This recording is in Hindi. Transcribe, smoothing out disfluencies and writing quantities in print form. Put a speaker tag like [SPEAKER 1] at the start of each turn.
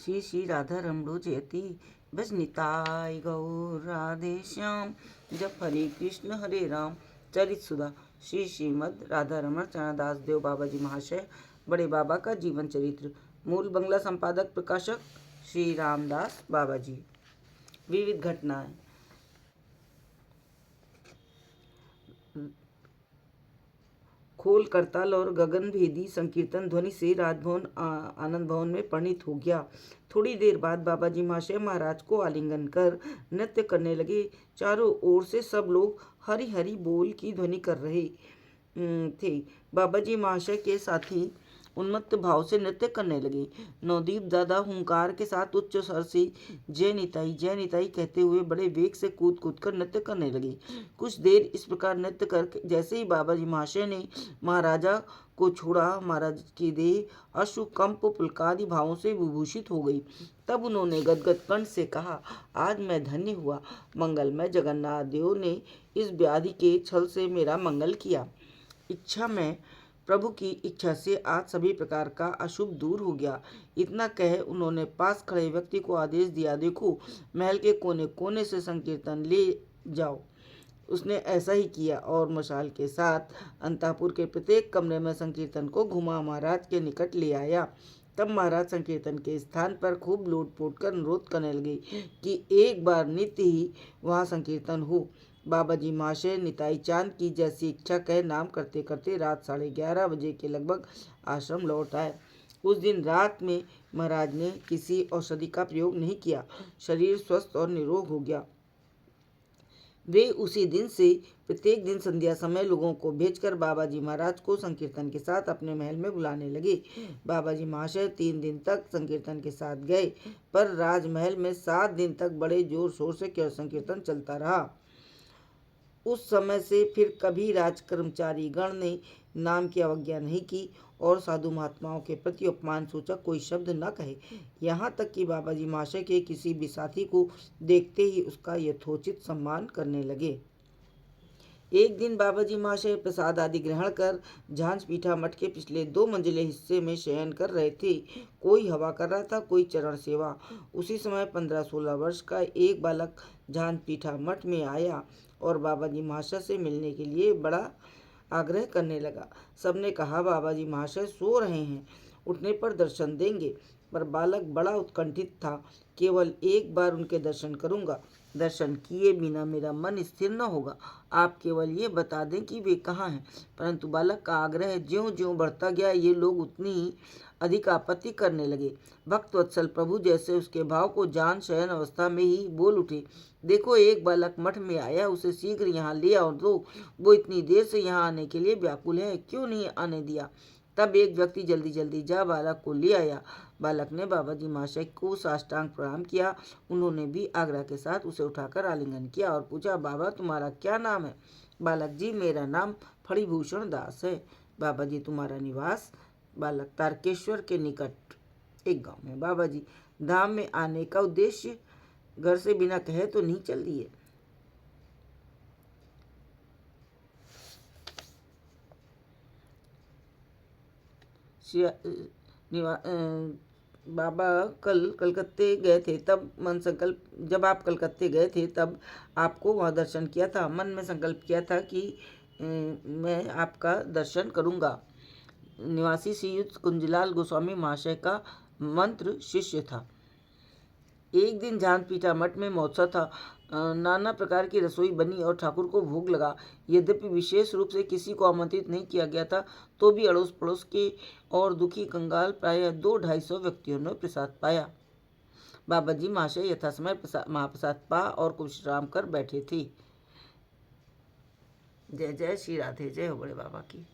[SPEAKER 1] श्री श्री राधा रमणो जयति बस निताय गौर राधे श्याम। जप हरे कृष्ण हरे राम चरित सुधा। श्री श्रीमद राधा रमण चरणदास देव बाबा जी महाशय बड़े बाबा का जीवन चरित्र। मूल बंगला संपादक प्रकाशक श्री रामदास बाबा जी। विविध घटनाएं। खोल करताल और गगनभेदी संकीर्तन ध्वनि से राजभवन आनंद भवन में परिणित हो गया। थोड़ी देर बाद बाबा जी महाशय महाराज को आलिंगन कर नृत्य करने लगे। चारों ओर से सब लोग हरि हरि बोल की ध्वनि कर रहे थे। बाबा जी महाशय के साथी उन्मत्त भाव से नृत्य करने लगे। नवदीप दादा हुंकार के साथ उच्च स्वर से जय निताई कहते हुए बड़े वेग से कूद कूद कर नृत्य करने लगे। कुछ देर इस प्रकार नृत्य करके जैसे ही बाबा जी महाशय ने महाराजा को छोड़ा, महाराज की देह अश्रु कंप पुलकादि भावों से विभूषित हो गई। तब उन्होंने गदगद कंठ से कहा, आज मैं धन्य हुआ। मंगलमय जगन्नाथ देव ने इस व्याधि के छल से मेरा मंगल किया। प्रभु की इच्छा से आज सभी प्रकार का अशुभ दूर हो गया। इतना कह उन्होंने पास खड़े व्यक्ति को आदेश दिया, देखो महल के कोने कोने से संकीर्तन ले जाओ। उसने ऐसा ही किया और मशाल के साथ अंतापुर के प्रत्येक कमरे में संकीर्तन को घुमा महाराज के निकट ले आया। तब महाराज संकीर्तन के स्थान पर खूब लूट पोट कर अनुरोध करने लगे कि एक बार नित्य ही वहाँ संकीर्तन हो। बाबा जी महाशय निताई चांद की जैसी इच्छा कह नाम करते करते रात 11:30 बजे के लगभग आश्रम लौट आए। उस दिन रात में महाराज ने किसी औषधि का प्रयोग नहीं किया। शरीर स्वस्थ और निरोग हो गया। वे उसी दिन से प्रत्येक दिन संध्या समय लोगों को भेजकर बाबा जी महाराज को संकीर्तन के साथ अपने महल में बुलाने लगे। बाबा जी महाशय 3 दिन तक संकीर्तन के साथ गए, पर राजमहल में 7 दिन तक बड़े जोर शोर से संकीर्तन चलता रहा। उस समय से फिर कभी राज कर्मचारी गण ने नाम की अवज्ञा नहीं की और साधु महात्माओं के प्रति अपमान सूचक कोई शब्द न कहे। यहाँ तक कि बाबा जी महाशय के किसी भी साथी को देखते ही उसका यथोचित सम्मान करने लगे। एक दिन बाबा जी महाशय प्रसाद आदि ग्रहण कर झांझ पीठा मठ के पिछले 2 मंजिले हिस्से में शयन कर रहे थे। कोई हवा कर रहा था, कोई चरण सेवा। उसी समय 15-16 वर्ष का एक बालक झांझ पीठा मठ में आया और बाबा जी महाशय से मिलने के लिए बड़ा आग्रह करने लगा। सबने कहा, बाबा जी महाशय सो रहे हैं, उठने पर दर्शन देंगे। पर बालक बड़ा उत्कंठित था। केवल एक बार उनके दर्शन करूंगा, दर्शन किए बिना मेरा मन स्थिर न होगा। आप केवल ये बता दें कि वे कहाँ हैं। परंतु बालक का आग्रह ज्यों ज्यों बढ़ता गया, ये लोग उतनी ही अधिक आपत्ति करने लगे। भक्त वत्सल प्रभु जैसे उसके भाव को जान शयन अवस्था में ही बोल उठे, देखो एक बालक मठ में आया, उसे शीघ्र यहाँ ले आओ दो। वो इतनी देर से यहाँ आने के लिए व्याकुल है, क्यों नहीं आने दिया। तब एक व्यक्ति जल्दी जल्दी जा बालक को ले आया। बालक ने बाबा जी महाशय को साष्टांग प्रणाम किया। उन्होंने भी आग्रह के साथ उसे उठाकर आलिंगन किया और पूछा, बाबा तुम्हारा क्या नाम है। बालक, जी मेरा नाम फणिभूषण दास है। बाबा जी तुम्हारा निवास। बालक, तारकेश्वर के निकट एक गांव में। बाबा जी, धाम में आने का उद्देश्य घर से बिना कहे तो नहीं चल दिए। बाबा कल कलकत्ते गए थे, तब मन संकल्प जब आप कलकत्ते गए थे तब आपको वहाँ दर्शन किया था। मन में संकल्प किया था कि मैं आपका दर्शन करूँगा। निवासी श्रीयुत कुंजलाल गोस्वामी महाशय का मंत्र शिष्य था। एक दिन झांझ पीठा मठ में महोत्सव था। नाना प्रकार की रसोई बनी और ठाकुर को भोग लगा। यद्यपि विशेष रूप से किसी को आमंत्रित नहीं किया गया था, तो भी अड़ोस पड़ोस के और दुखी कंगाल प्रायः 200-250 व्यक्तियों ने प्रसाद पाया। बाबा जी महाशय यथासमय महाप्रसाद पा और कुछ विश्राम कर बैठे थे। जय जय श्री राधे, जय हो बड़े बाबा की।